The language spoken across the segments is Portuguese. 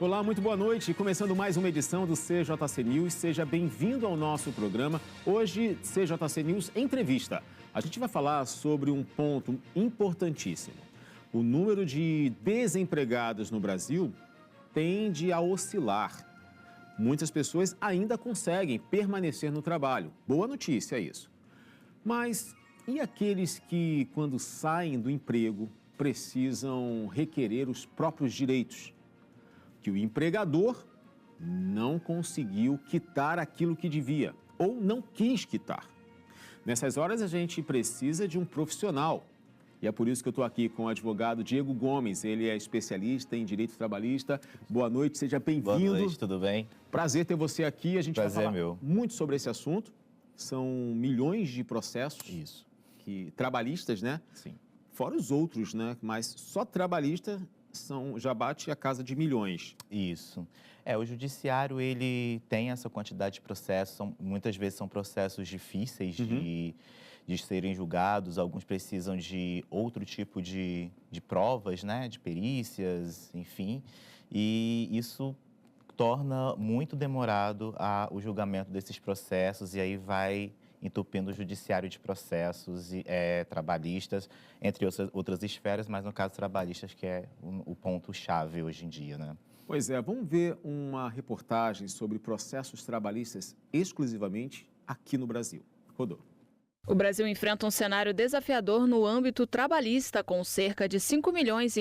Olá, muito boa noite. Começando mais uma edição do CJC News. Seja bem-vindo ao nosso programa. Hoje, CJC News Entrevista. A gente vai falar sobre um ponto importantíssimo. O número de desempregados no Brasil tende a oscilar. Muitas pessoas ainda conseguem permanecer no trabalho. Boa notícia isso. Mas e aqueles que, quando saem do emprego, precisam requerer os próprios direitos? Que o empregador não conseguiu quitar aquilo que devia ou não quis quitar. Nessas horas, a gente precisa de um profissional. E é por isso que eu estou aqui com o advogado Diego Gomes. Ele é especialista em direito trabalhista. Boa noite, seja bem-vindo. Boa noite, tudo bem? Prazer ter você aqui. A gente vai falar meu. muito sobre esse assunto. São milhões de processos trabalhistas, né? Sim. Fora os outros, né? Mas só trabalhista já bate a casa de milhões. Isso. O judiciário, ele tem essa quantidade de processos, muitas vezes são processos difíceis de serem julgados, alguns precisam de outro tipo de provas, né, de perícias, enfim, e isso torna muito demorado o julgamento desses processos e aí vai entupindo o judiciário de processos trabalhistas, entre outras esferas, mas no caso trabalhistas, que é o ponto-chave hoje em dia, né? Pois é, vamos ver uma reportagem sobre processos trabalhistas exclusivamente aqui no Brasil. Rodou. O Brasil enfrenta um cenário desafiador no âmbito trabalhista, com cerca de 5,5 milhões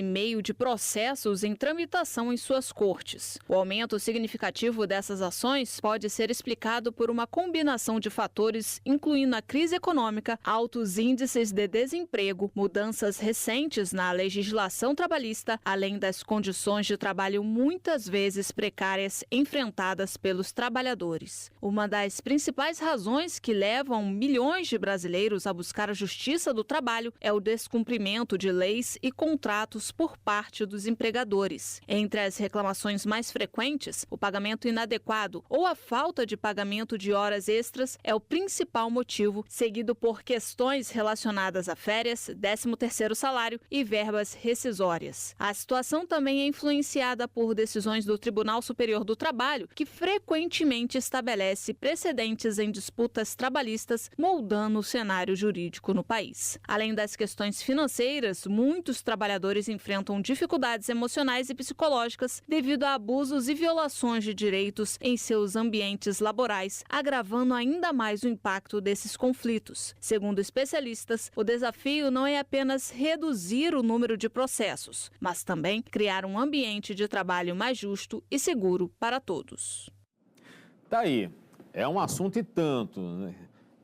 de processos em tramitação em suas cortes. O aumento significativo dessas ações pode ser explicado por uma combinação de fatores, incluindo a crise econômica, altos índices de desemprego, mudanças recentes na legislação trabalhista, além das condições de trabalho muitas vezes precárias enfrentadas pelos trabalhadores. Uma das principais razões que levam milhões de brasileiros a buscar a justiça do trabalho é o descumprimento de leis e contratos por parte dos empregadores. Entre as reclamações mais frequentes, o pagamento inadequado ou a falta de pagamento de horas extras é o principal motivo, seguido por questões relacionadas a férias, 13º salário e verbas rescisórias. A situação também é influenciada por decisões do Tribunal Superior do Trabalho, que frequentemente estabelece precedentes em disputas trabalhistas, moldando o cenário jurídico no país. Além das questões financeiras, muitos trabalhadores enfrentam dificuldades emocionais e psicológicas devido a abusos e violações de direitos em seus ambientes laborais, agravando ainda mais o impacto desses conflitos. Segundo especialistas, o desafio não é apenas reduzir o número de processos, mas também criar um ambiente de trabalho mais justo e seguro para todos. Tá aí. É um assunto e tanto, né?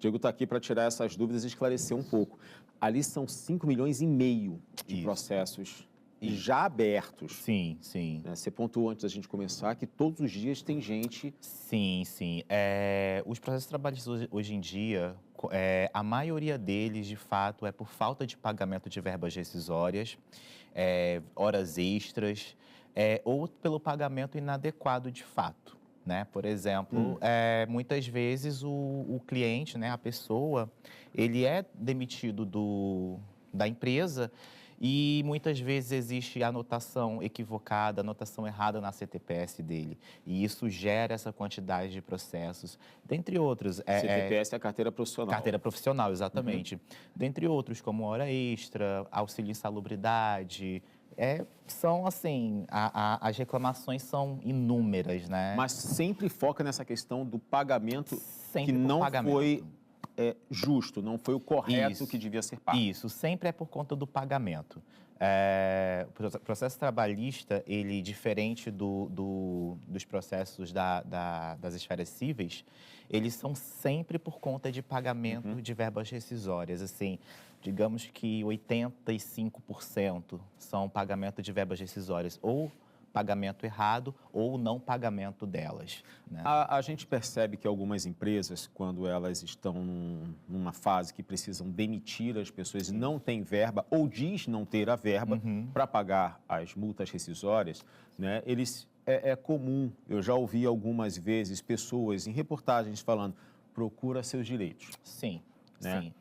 Diego está aqui para tirar essas dúvidas e esclarecer um pouco. Ali são 5,5 milhões de processos já abertos. Sim, sim. Você pontuou antes da gente começar que todos os dias tem gente... Sim, sim. Os processos trabalhistas hoje em dia, a maioria deles, de fato, é por falta de pagamento de verbas rescisórias, horas extras, ou pelo pagamento inadequado de fato. Né? Por exemplo, muitas vezes o cliente, né, a pessoa, ele é demitido da empresa e muitas vezes existe anotação equivocada, anotação errada na CTPS dele. E isso gera essa quantidade de processos, dentre outros. CTPS é a carteira profissional. Carteira profissional, exatamente. Dentre outros, como hora extra, auxílio insalubridade... São assim, as reclamações são inúmeras, né? Mas sempre foca nessa questão do pagamento que não foi justo, não foi o correto que devia ser pago. Isso, sempre é por conta do pagamento. O processo trabalhista, ele, diferente dos processos das esferas cíveis, eles são sempre por conta de pagamento de verbas rescisórias. Assim, digamos que 85% são pagamento de verbas rescisórias, ou pagamento errado ou não pagamento delas. Né? A gente percebe que algumas empresas, quando elas estão numa fase que precisam demitir as pessoas e não têm verba, ou diz não ter a verba para pagar as multas rescisórias, né, é comum, eu já ouvi algumas vezes pessoas em reportagens falando, procura seus direitos. Sim, né? sim.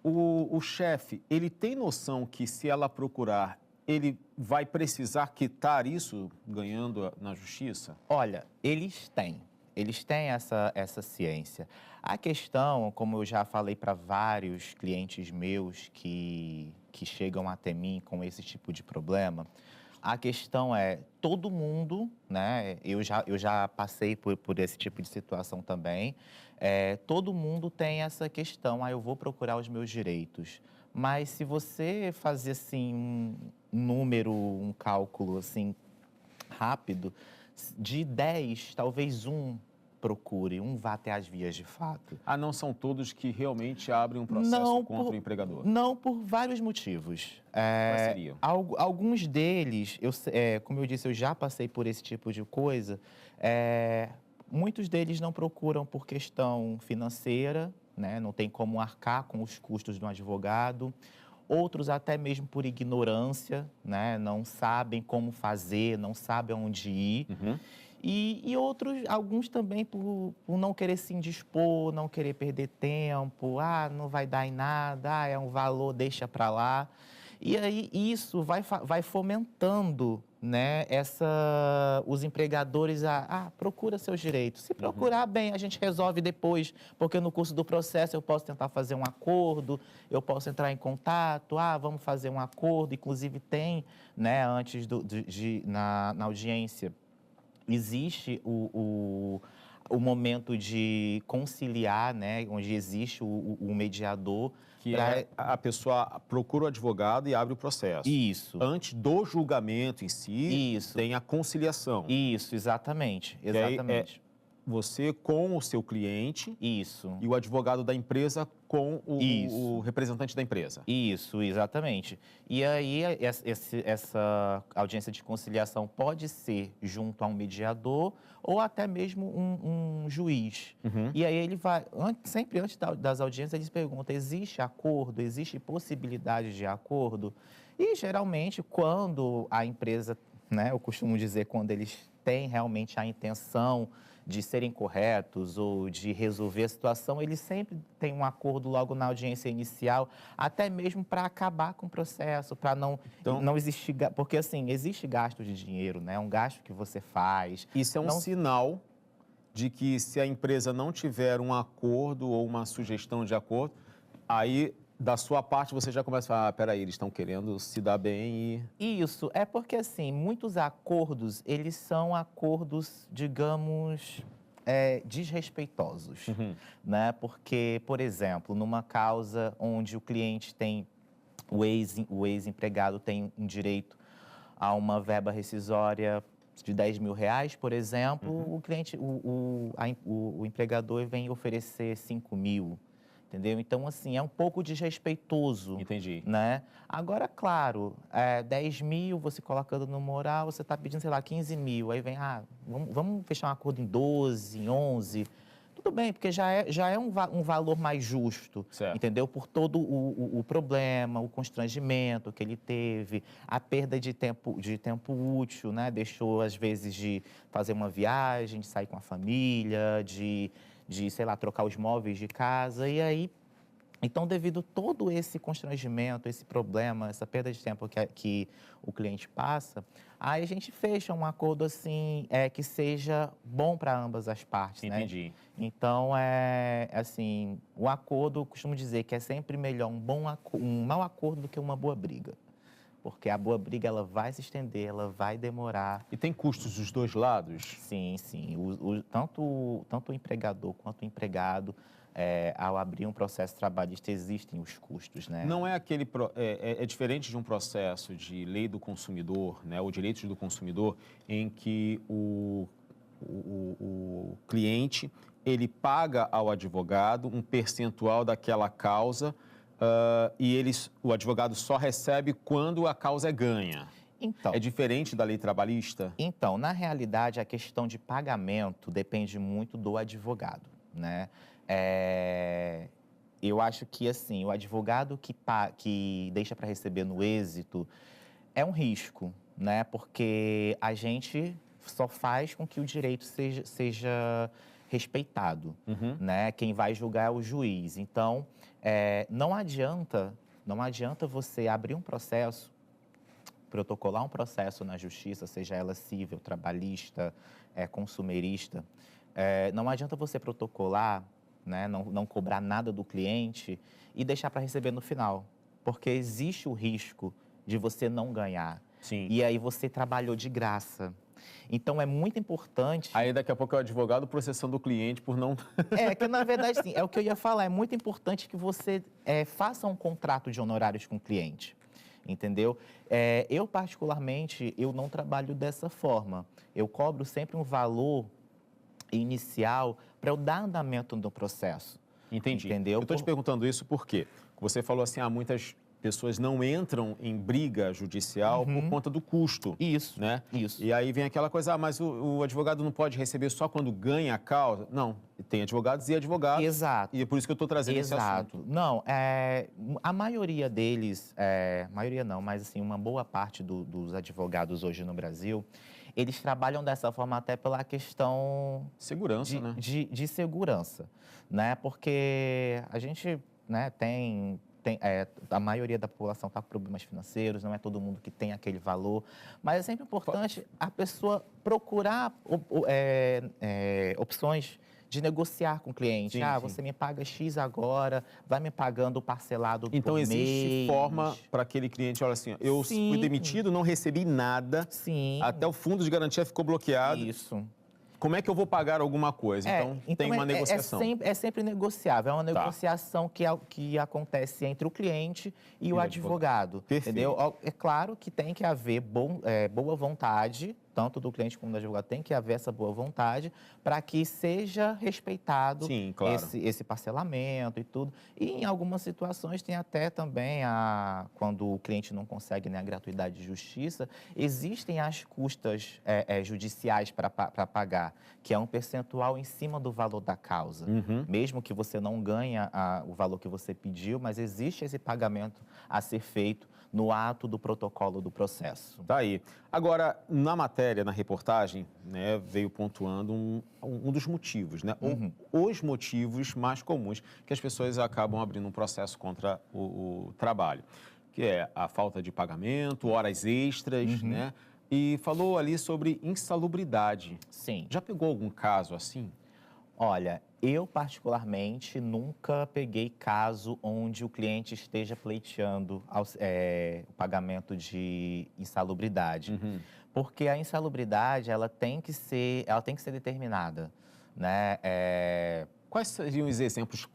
O chefe, ele tem noção que se ela procurar, ele vai precisar quitar isso ganhando na justiça? Olha, eles têm essa ciência. A questão, como eu já falei para vários clientes meus que chegam até mim com esse tipo de problema, a questão é, todo mundo, né, eu já passei por esse tipo de situação também, todo mundo tem essa questão, eu vou procurar os meus direitos. Mas se você fazer, assim, um número, um cálculo, assim, rápido, de 10, talvez um procure, um vá até as vias de fato. Não são todos que realmente abrem um processo contra o empregador? Não, por vários motivos. Quais seriam? Alguns deles, como eu disse, eu já passei por esse tipo de coisa. Muitos deles não procuram por questão financeira, né? Não tem como arcar com os custos de um advogado. Outros até mesmo por ignorância, né? Não sabem como fazer, não sabem aonde ir. Uhum. E alguns também por não querer se indispor, não querer perder tempo, não vai dar em nada, é um valor, deixa para lá. E aí isso vai fomentando, né, os empregadores procura seus direitos. Se procurar bem, a gente resolve depois, porque no curso do processo eu posso tentar fazer um acordo, eu posso entrar em contato, vamos fazer um acordo, inclusive tem, né, antes na audiência, existe o momento de conciliar, né, onde existe o mediador. Que a pessoa procura o advogado e abre o processo. Isso. Antes do julgamento em si, tem a conciliação. Isso, exatamente. Exatamente. Você com o seu cliente. Isso. E o advogado da empresa com o representante da empresa. Isso, exatamente. E aí, essa audiência de conciliação pode ser junto a um mediador ou até mesmo um juiz. Uhum. E aí ele vai, sempre antes das audiências, eles perguntam, existe acordo, existe possibilidade de acordo? E geralmente, quando a empresa, né, eu costumo dizer, quando eles têm realmente a intenção de serem corretos ou de resolver a situação, eles sempre têm um acordo logo na audiência inicial, até mesmo para acabar com o processo, para não existir... Porque, assim, existe gasto de dinheiro, né? É um gasto que você faz. Isso é um sinal de que se a empresa não tiver um acordo ou uma sugestão de acordo, aí... Da sua parte, você já começa a falar, peraí, eles estão querendo se dar bem e... Isso, é porque, assim, muitos acordos, eles são acordos, digamos, desrespeitosos, né? Porque, por exemplo, numa causa onde o cliente tem, o ex-empregado tem um direito a uma verba rescisória de R$10 mil, por exemplo, o cliente, o empregador vem oferecer 5 mil. Entendeu? Então, assim, é um pouco desrespeitoso. Entendi. Né? Agora, claro, 10 mil, você colocando no moral, você está pedindo, sei lá, 15 mil. Aí vem, vamos fechar um acordo em 12, em 11. Tudo bem, porque já é um valor mais justo, certo. Entendeu? Por todo o problema, o constrangimento que ele teve, a perda de tempo útil, né? Deixou, às vezes, de fazer uma viagem, de sair com a família, de sei lá, trocar os móveis de casa, e aí, então, devido a todo esse constrangimento, esse problema, essa perda de tempo que o cliente passa, aí a gente fecha um acordo, assim, que seja bom para ambas as partes, Entendi. Né? Então, assim, o acordo, eu costumo dizer que é sempre melhor um mau acordo do que uma boa briga. Porque a boa briga, ela vai se estender, ela vai demorar. E tem custos dos dois lados? Sim, sim. Tanto o empregador quanto o empregado, ao abrir um processo trabalhista, existem os custos, né? Não é aquele... É diferente de um processo de lei do consumidor, né, ou direitos do consumidor, em que o cliente, ele paga ao advogado um percentual daquela causa, e o advogado só recebe quando a causa é ganha. Então, é diferente da lei trabalhista? Então, na realidade, a questão de pagamento depende muito do advogado, né? Eu acho que, assim, o advogado que deixa para receber no êxito é um risco, né? Porque a gente só faz com que o direito seja respeitado, né? Quem vai julgar é o juiz. Então, não adianta você abrir um processo protocolar um processo na justiça, seja ela civil, trabalhista, consumerista, não adianta você protocolar, né, não cobrar nada do cliente e deixar para receber no final, porque existe o risco de você não ganhar. Sim. E aí você trabalhou de graça. Então, é muito importante... Aí, daqui a pouco, é o advogado processando o cliente por não... que na verdade, sim, é o que eu ia falar. É muito importante que você faça um contrato de honorários com o cliente, entendeu? Eu, particularmente, eu não trabalho dessa forma. Eu cobro sempre um valor inicial para eu dar andamento no processo. Entendi. Entendeu? Eu estou te perguntando isso porque você falou assim, muitas pessoas não entram em briga judicial por conta do custo. Isso, né? isso. E aí vem aquela coisa, mas o advogado não pode receber só quando ganha a causa? Não, tem advogados e advogados. Exato. E é por isso que eu estou trazendo esse assunto. Não, a maioria deles, maioria não, mas assim, uma boa parte dos advogados hoje no Brasil, eles trabalham dessa forma até pela questão... Segurança, né? De segurança, né? Porque a gente, né, a maioria da população está com problemas financeiros, não é todo mundo que tem aquele valor, mas é sempre importante a pessoa procurar opções de negociar com o cliente. Sim, sim. Você me paga X agora, vai me pagando parcelado então, por existe mês. forma para aquele cliente, olha assim, eu fui demitido, não recebi nada, até o fundo de garantia ficou bloqueado. Isso. Como é que eu vou pagar alguma coisa? Então tem uma negociação. É sempre negociável. É uma negociação que acontece entre o cliente e o advogado. Perfeito. Entendeu? É claro que tem que haver boa vontade, tanto do cliente como do advogado, tem que haver essa boa vontade para que seja respeitado esse parcelamento e tudo. E em algumas situações tem até também, quando o cliente não consegue, né, a gratuidade de justiça, existem as custas judiciais para pagar, que é um percentual em cima do valor da causa. Mesmo que você não ganhe o valor que você pediu, mas existe esse pagamento a ser feito no ato do protocolo do processo. Tá aí. Agora, na matéria, na reportagem, né, veio pontuando um dos motivos, né? Os motivos mais comuns que as pessoas acabam abrindo um processo contra o trabalho, que é a falta de pagamento, horas extras, né? E falou ali sobre insalubridade. Sim. Já pegou algum caso assim? Olha, eu particularmente nunca peguei caso onde o cliente esteja pleiteando o pagamento de insalubridade. Porque a insalubridade, ela tem que ser determinada, né? Quais seriam os exemplos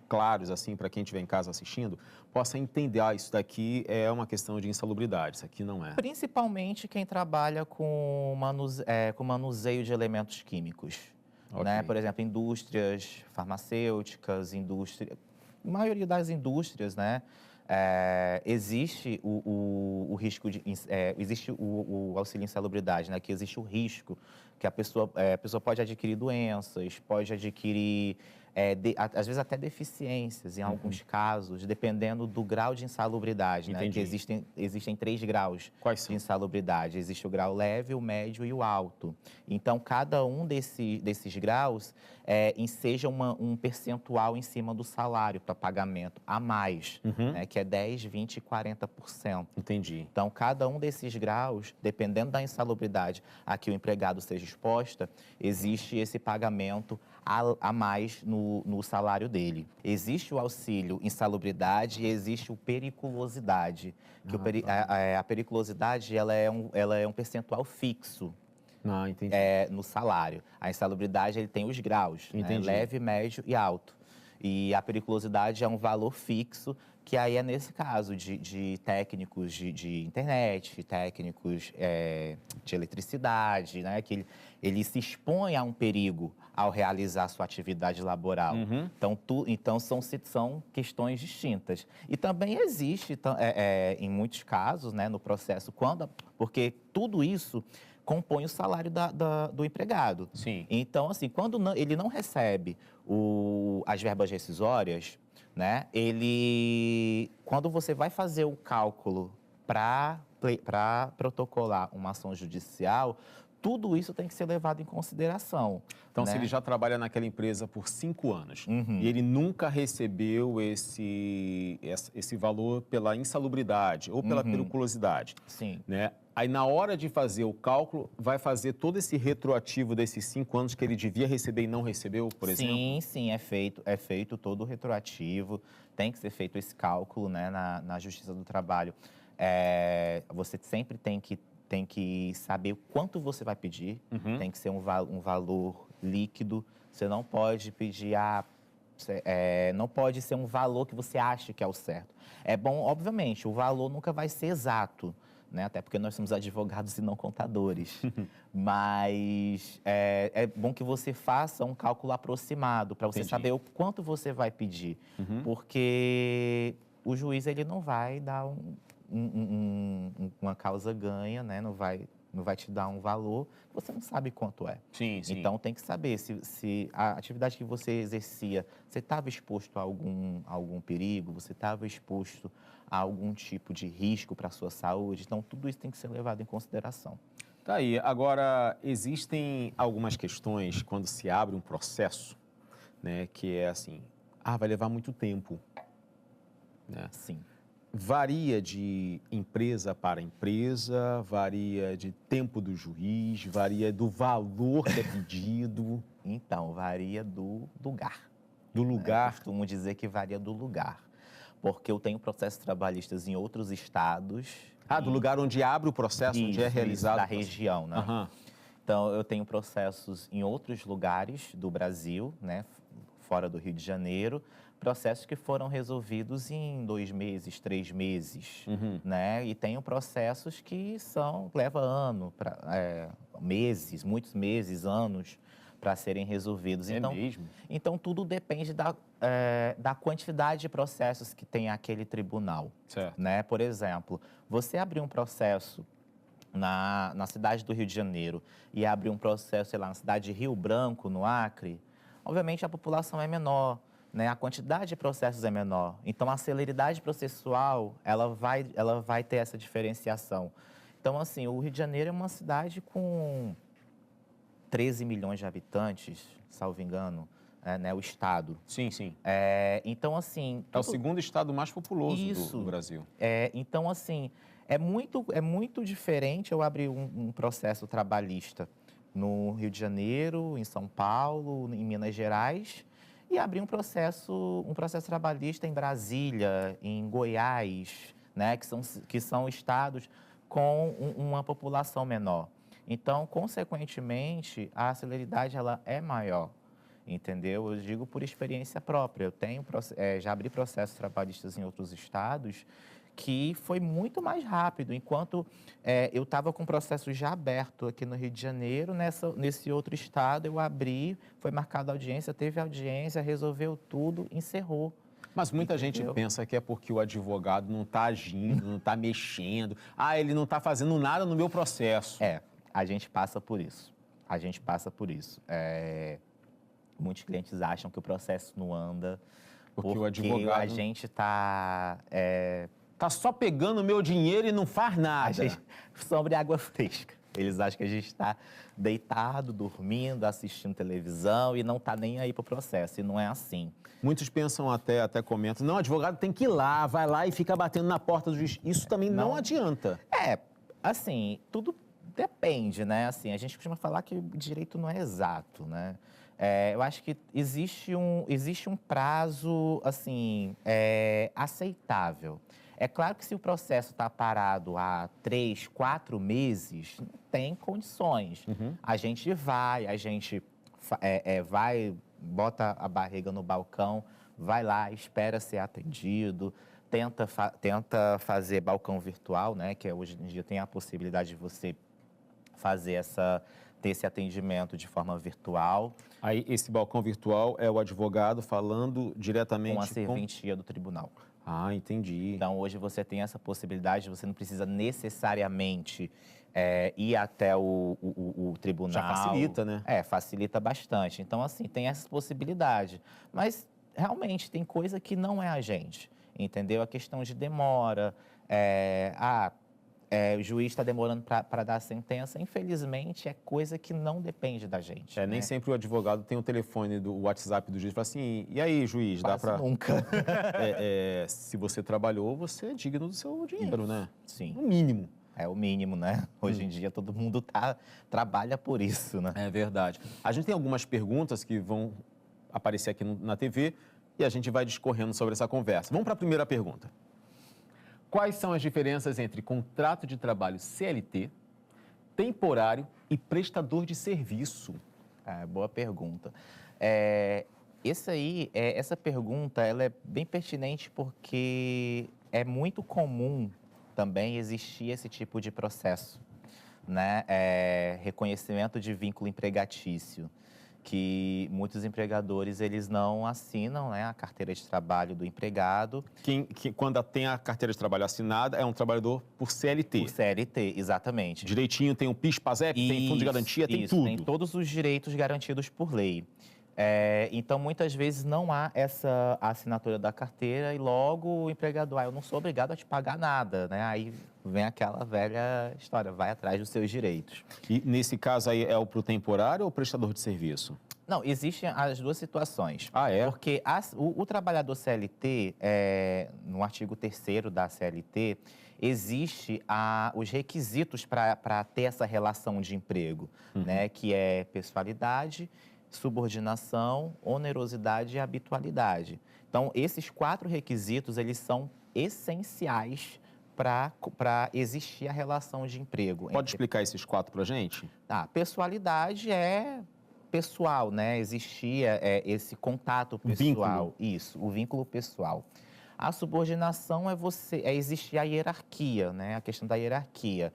claros, assim, para quem estiver em casa assistindo, possa entender, isso daqui é uma questão de insalubridade, isso aqui não é? Principalmente quem trabalha com manuseio de elementos químicos. Né? Por exemplo, indústrias farmacêuticas, a maioria das indústrias, né? Existe o risco existe o auxílio insalubridade, né? Que existe o risco que a pessoa pode adquirir doenças, pode adquirir, às vezes até deficiências em alguns casos, dependendo do grau de insalubridade, né? Que existem 3 graus de insalubridade. Existe o grau leve, o médio e o alto. Então, cada um desses graus enseja um percentual em cima do salário para pagamento a mais, né? Que é 10%, 20% e 40%. Entendi. Então, cada um desses graus, dependendo da insalubridade a que o empregado seja exposta, existe esse pagamento a mais no salário dele. Existe o auxílio insalubridade e existe o periculosidade. A periculosidade ela é um percentual fixo. Entendi. No salário. A insalubridade ele tem os graus, né? Leve, médio e alto. E a periculosidade é um valor fixo, que aí é nesse caso de técnicos de internet, técnicos de eletricidade, né? Que ele se expõe a um perigo ao realizar sua atividade laboral. Então são questões distintas. E também existe, em muitos casos, né, no processo, porque tudo isso compõe o salário do empregado. Sim. Então, assim, quando ele não recebe as verbas rescisórias, né, quando você vai fazer o cálculo para protocolar uma ação judicial, tudo isso tem que ser levado em consideração. Então, né? se ele já trabalha naquela empresa por 5 anos Uhum. e ele nunca recebeu esse valor pela insalubridade ou pela periculosidade, Sim. né? Aí, na hora de fazer o cálculo, vai fazer todo esse retroativo desses 5 anos que ele devia receber e não recebeu, por exemplo? Sim, é feito todo o retroativo, tem que ser feito esse cálculo, né, na Justiça do Trabalho. Você sempre tem que saber o quanto você vai pedir, tem que ser um valor líquido, você não pode pedir não pode ser um valor que você acha que é o certo. É bom, obviamente, o valor nunca vai ser exato, né? Até porque nós somos advogados e não contadores. Mas é bom que você faça um cálculo aproximado para você saber o quanto você vai pedir. Porque o juiz ele não vai dar uma causa ganha, né? Não vai te dar um valor, você não sabe quanto é. Sim, sim. Então, tem que saber se a atividade que você exercia, você estava exposto a algum perigo, você estava exposto a algum tipo de risco para a sua saúde. Então, tudo isso tem que ser levado em consideração. Tá aí. Agora, existem algumas questões quando se abre um processo, né, que é assim, vai levar muito tempo, né? Sim. Varia de empresa para empresa, varia de tempo do juiz, varia do valor que é pedido. Então, varia do lugar. Do lugar? Eu costumo dizer que varia do lugar. Porque eu tenho processos trabalhistas em outros estados. Do lugar onde abre o processo, onde é realizado. Da região, né? Uhum. Então, eu tenho processos em outros lugares do Brasil, né? Fora do Rio de Janeiro. Processos que foram resolvidos em 2 meses, 3 meses, né? E tenho processos que leva meses, muitos meses, anos para serem resolvidos. Então, mesmo? Então, tudo depende da quantidade de processos que tem aquele tribunal. Certo. Né? Por exemplo, você abrir um processo na cidade do Rio de Janeiro e abrir um processo, sei lá, na cidade de Rio Branco, no Acre, obviamente a população é menor. Né, a quantidade de processos é menor. Então, a celeridade processual, ela vai ter essa diferenciação. Então, assim, o Rio de Janeiro é uma cidade com 13 milhões de habitantes, salvo engano, né, o estado. Sim, sim. Então, assim... É o segundo estado mais populoso do Brasil. Então, assim, é muito diferente eu abrir um processo trabalhista no Rio de Janeiro, em São Paulo, em Minas Gerais... e abrir um processo trabalhista em Brasília, em Goiás, né, que são estados com uma população menor. Então, consequentemente, a celeridade ela é maior, entendeu? Eu digo por experiência própria. Eu já abri processos trabalhistas em outros estados que foi muito mais rápido, enquanto eu estava com o processo já aberto aqui no Rio de Janeiro, nesse outro estado eu abri, foi marcada a audiência, teve audiência, resolveu tudo, encerrou. Mas muita gente pensa que é porque o advogado não está agindo, não está mexendo, ele não está fazendo nada no meu processo. A gente passa por isso, muitos clientes acham que o processo não anda, porque o advogado... a gente está... Tá só pegando o meu dinheiro e não faz nada. Sobre água fresca. Eles acham que a gente está deitado, dormindo, assistindo televisão e não está nem aí para o processo. E não é assim. Muitos pensam até comentam, não, o advogado tem que ir lá, vai lá e fica batendo na porta do juiz. Isso também não adianta. Assim, tudo depende, né? Assim, a gente costuma falar que o direito não é exato, né? Eu acho que existe um prazo, assim, aceitável. É claro que se o processo está parado há 3, 4 meses, não tem condições. A gente vai, bota a barriga no balcão, vai lá, espera ser atendido, tenta fazer balcão virtual, né? Que hoje em dia tem a possibilidade de você ter esse atendimento de forma virtual. Aí esse balcão virtual é o advogado falando diretamente com a serventia do tribunal. Entendi. Então, hoje você tem essa possibilidade, você não precisa necessariamente ir até o tribunal. Já facilita, né? Facilita bastante. Então, assim, tem essa possibilidade. Mas, realmente, tem coisa que não é a gente, entendeu? A questão de demora, o juiz está demorando para dar a sentença, infelizmente, é coisa que não depende da gente. Nem sempre o advogado tem o telefone do WhatsApp do juiz e fala assim, e aí, juiz, Quase dá para... nunca. Se você trabalhou, você é digno do seu dinheiro, né? Sim. No mínimo. É o mínimo, né? Hoje em dia todo mundo trabalha por isso, né? É verdade. A gente tem algumas perguntas que vão aparecer aqui na TV e a gente vai discorrendo sobre essa conversa. Vamos para a primeira pergunta. Quais são as diferenças entre contrato de trabalho CLT, temporário e prestador de serviço? Boa pergunta. Essa pergunta ela é bem pertinente porque é muito comum também existir esse tipo de processo, né? Reconhecimento de vínculo empregatício, que muitos empregadores eles não assinam, né, a carteira de trabalho do empregado. Quando tem a carteira de trabalho assinada, é um trabalhador por CLT. Por CLT, exatamente. Direitinho, tem o PIS, PASEP, tem fundo de garantia, tem tudo. Tem todos os direitos garantidos por lei. Então, muitas vezes não há essa assinatura da carteira e logo o empregador, eu não sou obrigado a te pagar nada, né? Aí vem aquela velha história, vai atrás dos seus direitos. E nesse caso aí é pro temporário ou prestador de serviço? Não, existem as duas situações. É? Porque o trabalhador CLT, no artigo 3º da CLT, existe os requisitos para ter essa relação de emprego, né? Que é pessoalidade, subordinação, onerosidade e habitualidade. Então, esses 4 requisitos, eles são essenciais para existir a relação de emprego. Pode explicar esses 4 para a gente? Pessoalidade é pessoal, né? Existia esse contato pessoal. Isso, o vínculo pessoal. A subordinação é existir a hierarquia, né? A questão da hierarquia.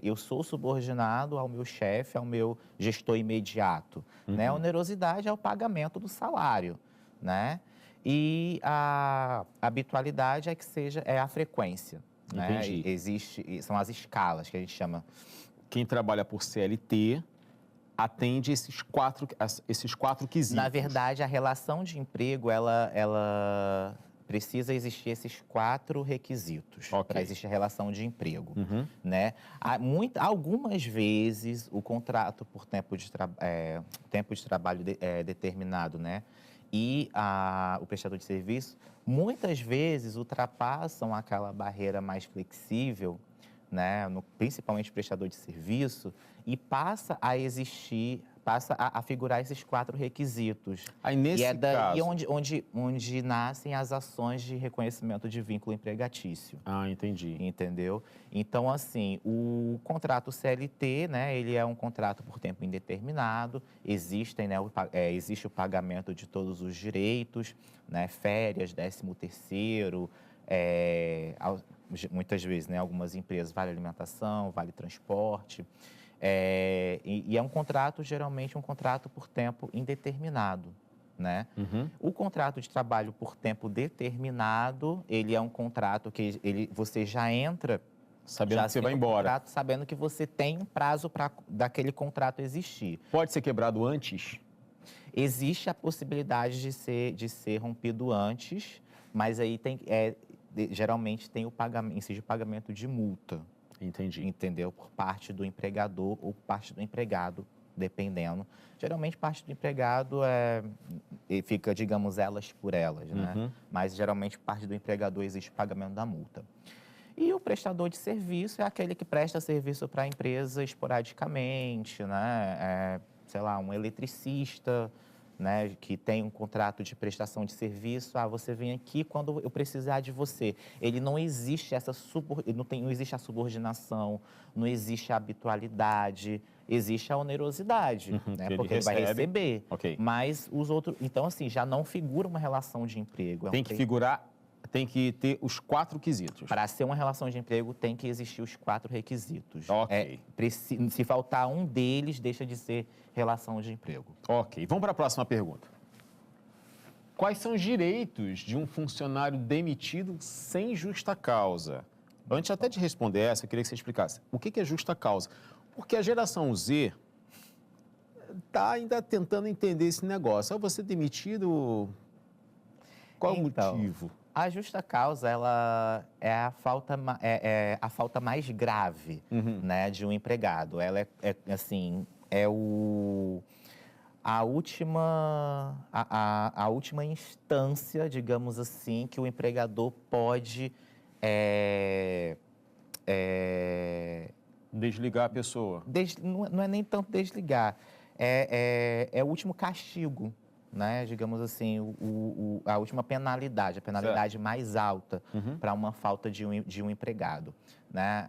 Eu sou subordinado ao meu chefe, ao meu gestor imediato. Né? A onerosidade é o pagamento do salário, né? E a habitualidade é a frequência. Entendi. Né? São as escalas que a gente chama. Quem trabalha por CLT atende esses quatro quesitos. Na verdade, a relação de emprego, ela precisa existir esses 4 requisitos para existir a relação de emprego, né? Algumas vezes o contrato por tempo de trabalho determinado, né? E o prestador de serviço, muitas vezes ultrapassam aquela barreira mais flexível, né? Principalmente o prestador de serviço, e passa a figurar esses 4 requisitos. Aí, nesse daí caso... onde nascem as ações de reconhecimento de vínculo empregatício. Entendi. Entendeu? Então, assim, o contrato CLT, né, ele é um contrato por tempo indeterminado, existe o pagamento de todos os direitos, né, férias, 13º, muitas vezes, né, algumas empresas, vale alimentação, vale transporte. E é um contrato, geralmente, um contrato por tempo indeterminado, né? O contrato de trabalho por tempo determinado, ele é um contrato que você já entra... Sabendo que você vai embora. Sabendo que você tem um prazo para daquele contrato existir. Pode ser quebrado antes? Existe a possibilidade de ser rompido antes, mas aí geralmente tem o pagamento de multa. Entendi. Entendeu? Por parte do empregador ou parte do empregado, dependendo. Geralmente, parte do empregado fica, digamos, elas por elas, né? Mas, geralmente, parte do empregador existe o pagamento da multa. E o prestador de serviço é aquele que presta serviço para a empresa esporadicamente, né? Sei lá, um eletricista, né, que tem um contrato de prestação de serviço, você vem aqui quando eu precisar de você. Não existe não existe a subordinação, não existe a habitualidade, existe a onerosidade, né, porque ele vai receber. Mas os outros, então assim, já não figura uma relação de emprego. Tem que ter os 4 quesitos. Para ser uma relação de emprego, tem que existir os 4 requisitos. Se faltar um deles, deixa de ser relação de emprego. Vamos para a próxima pergunta. Quais são os direitos de um funcionário demitido sem justa causa? Antes até de responder essa, eu queria que você explicasse. O que é justa causa? Porque a geração Z está ainda tentando entender esse negócio. Você demitido... Qual é o motivo? A justa causa, ela é a falta, é a falta mais grave, né, de um empregado. Ela assim, a última instância, digamos assim, que o empregador pode Desligar a pessoa. não é nem tanto desligar, é o último castigo, né? Digamos assim, a última penalidade, a penalidade mais alta para uma falta de um empregado, né?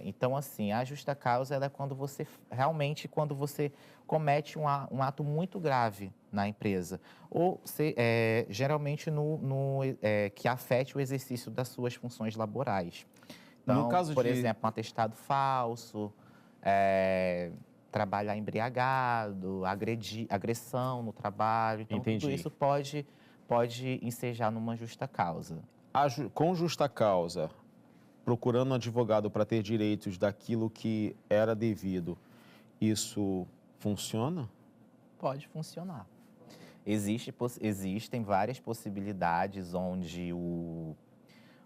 Então, assim, a justa causa ela é quando você comete um ato muito grave na empresa, ou geralmente que afete o exercício das suas funções laborais. Então, No caso por exemplo, um atestado falso, trabalhar embriagado, agressão no trabalho. Então, Entendi. tudo isso pode ensejar numa justa causa. Com justa causa, procurando um advogado para ter direitos daquilo que era devido, isso funciona? Pode funcionar. Existem várias possibilidades onde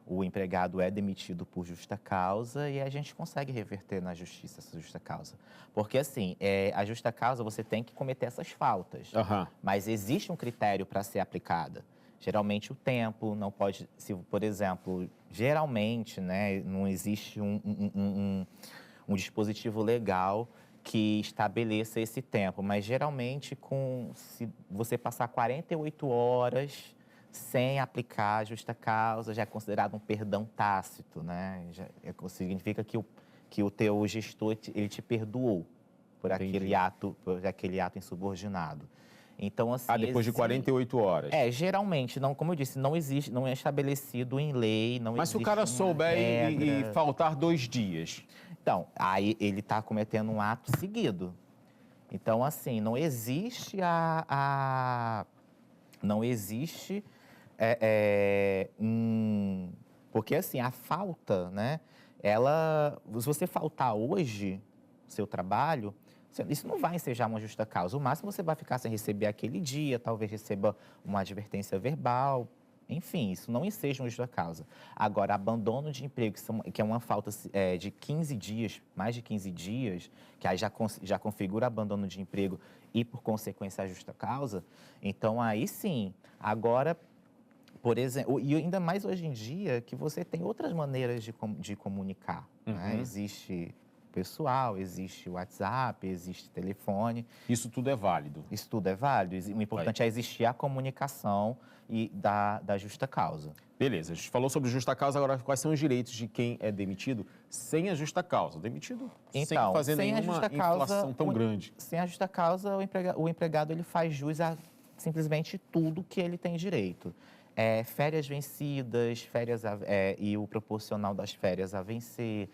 o empregado é demitido por justa causa e a gente consegue reverter na justiça essa justa causa. Porque, assim, a justa causa você tem que cometer essas faltas, mas existe um critério para ser aplicada. Geralmente o tempo não pode, se, por exemplo, geralmente, né, não existe um dispositivo legal que estabeleça esse tempo, mas geralmente se você passar 48 horas sem aplicar a justa causa, já é considerado um perdão tácito, né? Significa que o teu gestor ele te perdoou por aquele ato insubordinado. Então, assim, depois de 48 horas. Geralmente, não, como eu disse, não existe, não é estabelecido em lei, não Mas se o existe cara uma souber e regra. faltar 2 dias? Então, aí ele está cometendo um ato seguido. Então, assim, não existe não existe porque, assim, a falta, né? Se você faltar hoje seu trabalho, isso não vai ensejar uma justa causa. O máximo você vai ficar sem receber aquele dia, talvez receba uma advertência verbal. Enfim, isso não enseja uma justa causa. Agora, abandono de emprego, que é uma falta de 15 dias, mais de 15 dias, que aí já configura abandono de emprego e, por consequência, a justa causa, então aí sim. Agora, por exemplo, e ainda mais hoje em dia, que você tem outras maneiras de comunicar. Né? Existe pessoal, existe WhatsApp, existe telefone. Isso tudo é válido? Isso tudo é válido. O importante é existir a comunicação e da justa causa. Beleza, a gente falou sobre justa causa, agora quais são os direitos de quem é demitido sem a justa causa? Demitido sem fazer nenhuma inflação tão grande. Sem a justa causa, o empregado ele faz jus a simplesmente tudo que ele tem direito. Férias vencidas, e o proporcional das férias a vencer,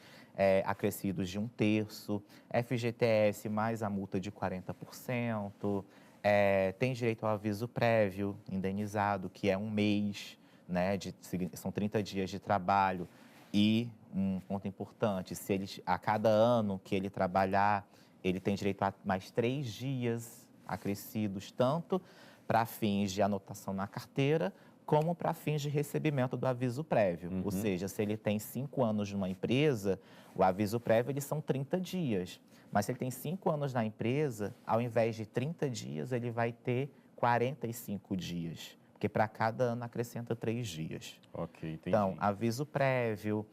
acrescidos de 1/3, FGTS mais a multa de 40%, tem direito ao aviso prévio indenizado, que é 1 mês, né, são 30 dias de trabalho. E um ponto importante, a cada ano que ele trabalhar, ele tem direito a mais 3 dias acrescidos, tanto para fins de anotação na carteira, como para fins de recebimento do aviso prévio. Ou seja, se ele tem 5 anos numa empresa, o aviso prévio eles são 30 dias. Mas se ele tem 5 anos na empresa, ao invés de 30 dias, ele vai ter 45 dias. Porque para cada ano acrescenta 3 dias. Ok, entendi. Então, aviso prévio,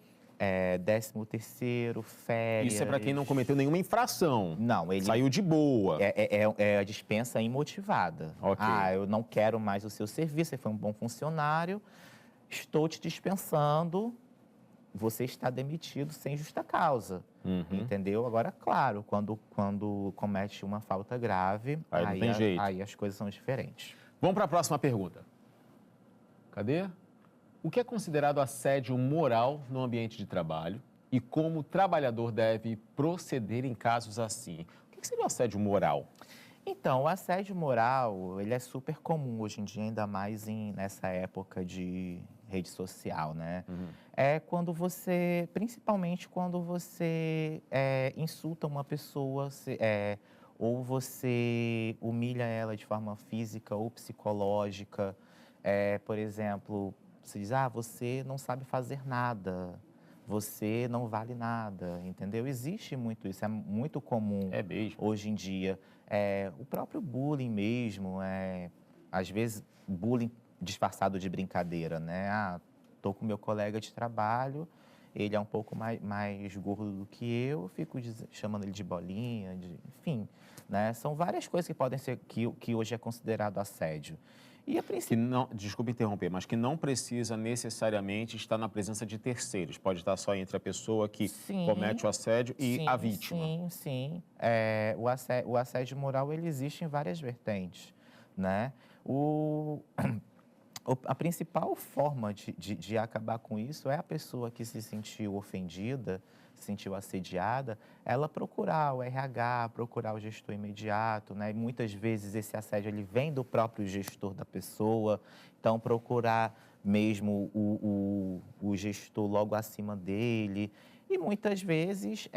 13º, férias... Isso é para quem não cometeu nenhuma infração. Não, ele... Saiu de boa. É a dispensa imotivada. Ok. Eu não quero mais o seu serviço, você foi um bom funcionário, estou te dispensando, você está demitido sem justa causa. Entendeu? Agora, claro, quando comete uma falta grave, aí não tem jeito. Aí as coisas são diferentes. Vamos para a próxima pergunta. Cadê? O que é considerado assédio moral no ambiente de trabalho e como o trabalhador deve proceder em casos assim? O que seria o assédio moral? Então, o assédio moral, ele é super comum hoje em dia, ainda mais nessa época de rede social, né? É quando principalmente quando você insulta uma pessoa, ou você humilha ela de forma física ou psicológica. Por exemplo, Você diz, você não sabe fazer nada, você não vale nada, entendeu? Existe muito isso, é muito comum hoje em dia. O próprio bullying mesmo, às vezes bullying disfarçado de brincadeira, né? Tô com meu colega de trabalho, ele é um pouco mais gordo do que eu, fico chamando ele de bolinha, enfim, né? São várias coisas que podem ser, que hoje é considerado assédio. E a princípio... Desculpe interromper, mas que não precisa necessariamente estar na presença de terceiros. Pode estar só entre a pessoa que comete o assédio e a vítima. Sim. O assédio moral, ele existe em várias vertentes, né? A principal forma de acabar com isso é a pessoa que se sentiu ofendida, se sentiu assediada, ela procurar o RH, procurar o gestor imediato, né? E muitas vezes esse assédio ele vem do próprio gestor da pessoa, então procurar mesmo o gestor logo acima dele e muitas vezes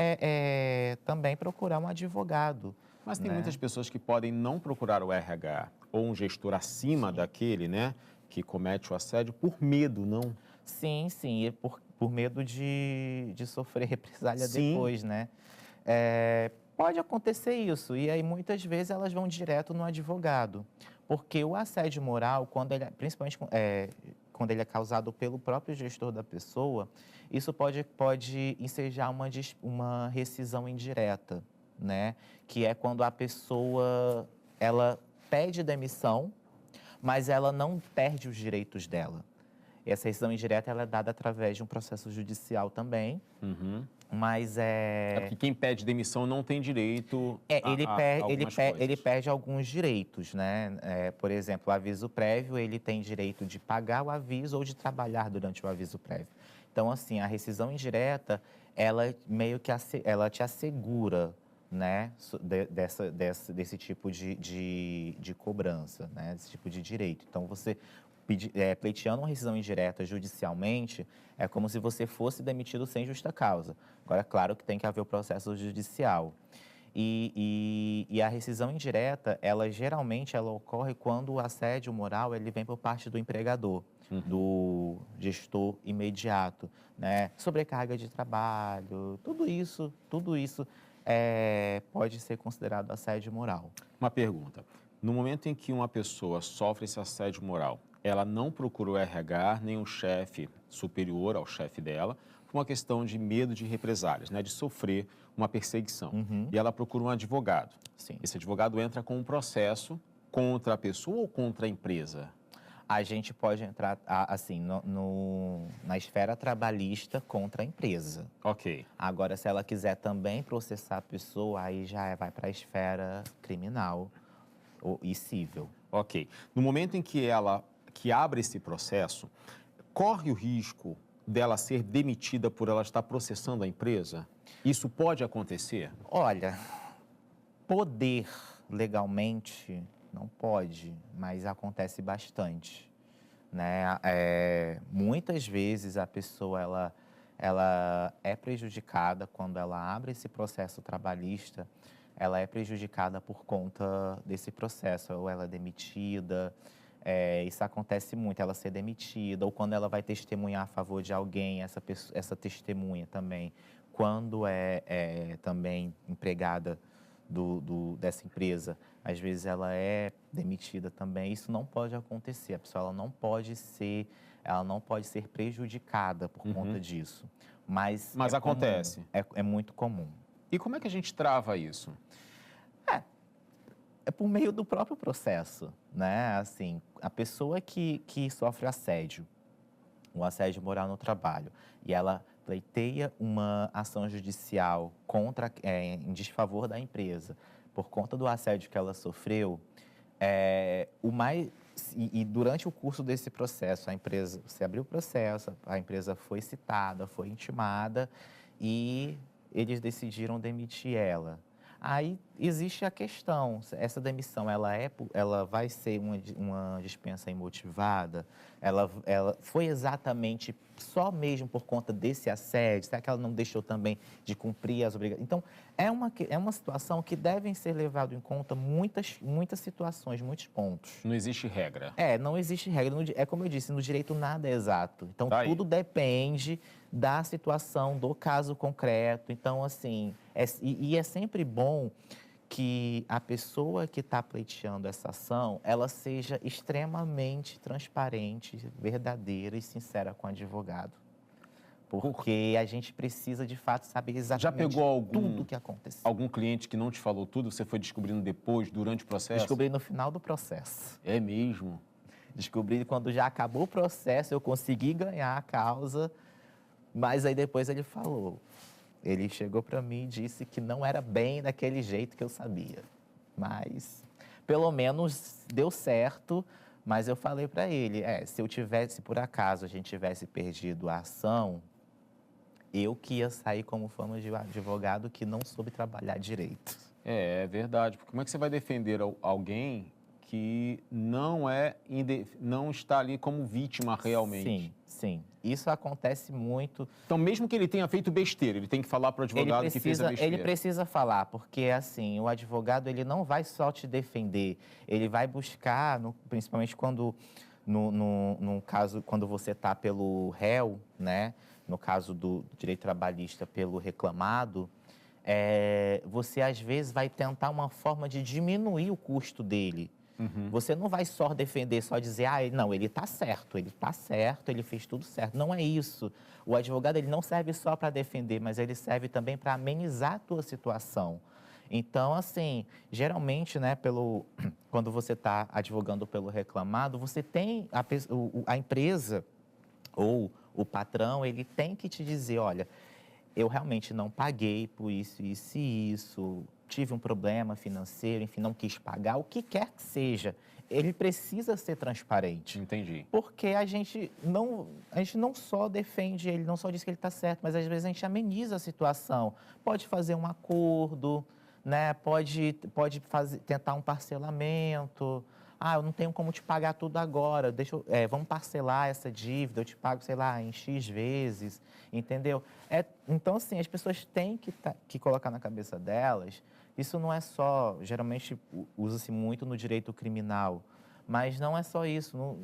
também procurar um advogado. Mas tem muitas pessoas que podem não procurar o RH ou um gestor acima daquele, né, que comete o assédio por medo, não? Sim, e por medo de sofrer represália depois, né? Pode acontecer isso, e aí muitas vezes elas vão direto no advogado, porque o assédio moral, principalmente quando ele é causado pelo próprio gestor da pessoa, isso pode ensejar uma rescisão indireta, né? Que é quando a pessoa, ela pede demissão, mas ela não perde os direitos dela. Essa rescisão indireta ela é dada através de um processo judicial também, mas porque quem pede demissão não tem direito ele perde alguns direitos, né? Por exemplo, o aviso prévio, ele tem direito de pagar o aviso ou de trabalhar durante o aviso prévio. Então, assim, a rescisão indireta, ela meio que ela te assegura, né, desse tipo de cobrança, né, desse tipo de direito. Então, você pleiteando uma rescisão indireta judicialmente, é como se você fosse demitido sem justa causa. Agora, é claro que tem que haver o processo judicial. E a rescisão indireta, geralmente ocorre quando o assédio moral ele vem por parte do empregador, do gestor imediato, né? Sobrecarga de trabalho, tudo isso pode ser considerado assédio moral. Uma pergunta. No momento em que uma pessoa sofre esse assédio moral, ela não procura o RH, nem o chefe superior ao chefe dela, por uma questão de medo de represálias, né, de sofrer uma perseguição. E ela procura um advogado. Sim. Esse advogado entra com um processo contra a pessoa ou contra a empresa? A gente pode entrar, assim, na esfera trabalhista contra a empresa. Ok. Agora, se ela quiser também processar a pessoa, aí já vai para a esfera criminal e cível. Ok. No momento em que ela abre esse processo, corre o risco dela ser demitida por ela estar processando a empresa? Isso pode acontecer? Olha, poder legalmente não pode, mas acontece bastante, né? Muitas vezes a pessoa ela é prejudicada quando ela abre esse processo trabalhista, ela é prejudicada por conta desse processo, ou ela é demitida. Isso acontece muito, ela ser demitida, ou quando ela vai testemunhar a favor de alguém, essa testemunha também, quando também empregada dessa empresa, às vezes ela é demitida também. Isso não pode acontecer, a pessoa ela não pode ser prejudicada por conta disso. Mas acontece. É muito comum. E como é que a gente trava isso? É por meio do próprio processo, né? Assim, a pessoa que sofre assédio, um assédio moral no trabalho, e ela pleiteia uma ação judicial em desfavor da empresa, por conta do assédio que ela sofreu, durante o curso desse processo, você abriu o processo, a empresa foi citada, foi intimada e eles decidiram demitir ela. Aí existe a questão, essa demissão, ela vai ser uma dispensa imotivada? Ela foi exatamente só mesmo por conta desse assédio? Será que ela não deixou também de cumprir as obrigações? Então, é uma situação que devem ser levadas em conta muitas situações, muitos pontos. Não existe regra. Não existe regra. É como eu disse, no direito nada é exato. Então, tudo depende da situação, do caso concreto. Então, assim, é sempre bom que a pessoa que está pleiteando essa ação, ela seja extremamente transparente, verdadeira e sincera com o advogado. Porque a gente precisa, de fato, saber exatamente tudo o que aconteceu. Algum cliente que não te falou tudo, você foi descobrindo depois, durante o processo? Descobri no final do processo. É mesmo? Descobri quando já acabou o processo, eu consegui ganhar a causa, mas aí depois ele falou. Ele chegou para mim e disse que não era bem daquele jeito que eu sabia. Mas, pelo menos, deu certo. Mas eu falei para ele, se por acaso a gente tivesse perdido a ação, eu que ia sair como fama de advogado que não soube trabalhar direito. É verdade. Porque como é que você vai defender alguém que não está ali como vítima realmente? Sim. Isso acontece muito. Então, mesmo que ele tenha feito besteira, ele tem que falar para o advogado que fez a besteira. Ele precisa falar, porque, assim, o advogado, ele não vai só te defender, ele vai buscar, principalmente quando, no caso, quando você está pelo réu, né? No caso do direito trabalhista, pelo reclamado, você, às vezes, vai tentar uma forma de diminuir o custo dele. Você não vai só defender, só dizer, não, ele está certo, ele fez tudo certo. Não é isso. O advogado, ele não serve só para defender, mas ele serve também para amenizar a tua situação. Então, assim, geralmente, né, quando você está advogando pelo reclamado, você tem a empresa ou o patrão, ele tem que te dizer, olha, eu realmente não paguei por isso, isso e isso, tive um problema financeiro, enfim, não quis pagar, o que quer que seja, ele precisa ser transparente. Entendi. Porque a gente não só defende ele, não só diz que ele está certo, mas às vezes a gente ameniza a situação. Pode fazer um acordo, né? Pode tentar um parcelamento. Eu não tenho como te pagar tudo agora, vamos parcelar essa dívida, eu te pago, sei lá, em X vezes, entendeu? Então, assim, as pessoas têm que colocar na cabeça delas, isso não é só, geralmente usa-se muito no direito criminal, mas não é só isso,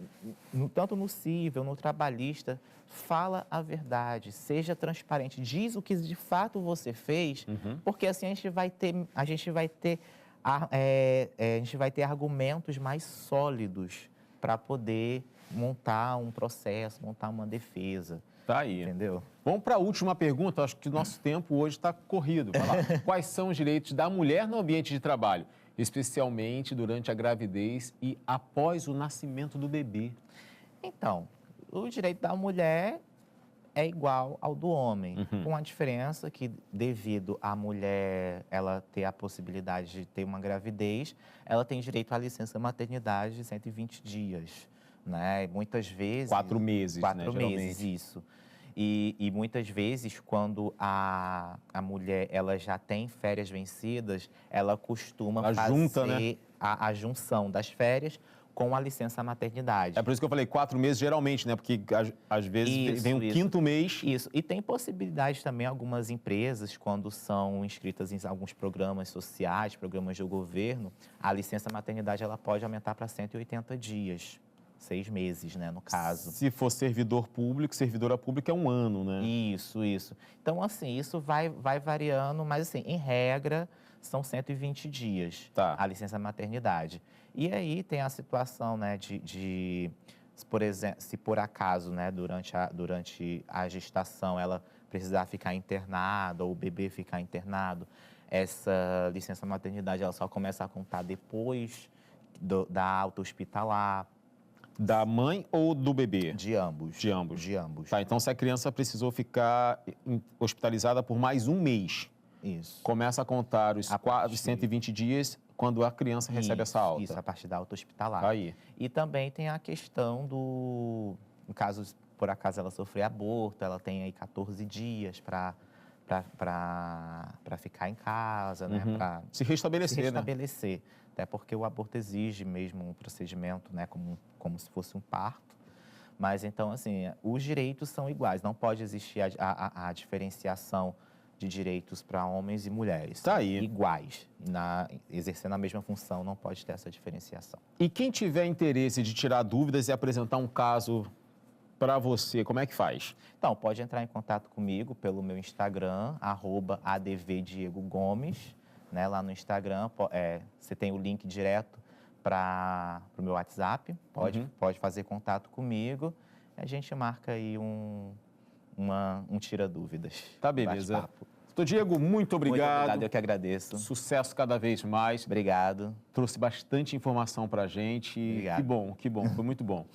tanto no civil, no trabalhista, fala a verdade, seja transparente, diz o que de fato você fez, porque assim a gente vai ter argumentos mais sólidos para poder montar um processo, montar uma defesa. Tá aí. Entendeu? Vamos para a última pergunta. Acho que o nosso tempo hoje está corrido. Vai lá. Quais são os direitos da mulher no ambiente de trabalho, especialmente durante a gravidez e após o nascimento do bebê? Então, o direito da mulher é igual ao do homem, com a diferença que, devido à mulher ela ter a possibilidade de ter uma gravidez, ela tem direito à licença maternidade de 120 dias, né? Muitas vezes... 4 meses, 4 né, meses, isso. E muitas vezes, quando a mulher ela já tem férias vencidas, ela costuma fazer a junção das férias com a licença maternidade. É por isso que eu falei 4 meses geralmente, né? Porque às vezes vem um quinto mês. Isso. E tem possibilidade também, algumas empresas, quando são inscritas em alguns programas sociais, programas do governo, a licença maternidade ela pode aumentar para 180 dias. 6 meses, né, no caso. Se for servidora pública é 1 ano, né? Isso. Então, assim, isso vai variando, mas, assim, em regra, são 120 dias a licença maternidade. E aí tem a situação, né, por exemplo, se por acaso, né, durante a gestação ela precisar ficar internada ou o bebê ficar internado, essa licença maternidade ela só começa a contar depois da alta hospitalar. Da mãe ou do bebê? De ambos. De ambos. De ambos. Tá, então se a criança precisou ficar hospitalizada por mais 1 mês, isso. Começa a contar os 120 dias quando a criança recebe essa alta. Isso, a partir da alta hospitalar. Aí. E também tem a questão no caso, por acaso ela sofrer aborto, ela tem aí 14 dias para para ficar em casa, né? Para Se restabelecer, né? restabelecer. Até porque o aborto exige mesmo um procedimento, né? Como se fosse um parto. Mas, então, assim, os direitos são iguais. Não pode existir a diferenciação de direitos para homens e mulheres. Tá aí. Iguais. Exercendo a mesma função, não pode ter essa diferenciação. E quem tiver interesse de tirar dúvidas e apresentar um caso para você, como é que faz? Então, pode entrar em contato comigo pelo meu Instagram, @advdiegogomes, né? Lá no Instagram, você tem o link direto para o meu WhatsApp, pode fazer contato comigo, a gente marca aí um tira-dúvidas. Tá, beleza. Bate-papo. Doutor Diego, muito obrigado. Muito obrigado, eu que agradeço. Sucesso cada vez mais. Obrigado. Trouxe bastante informação para a gente. Obrigado. Que bom, foi muito bom.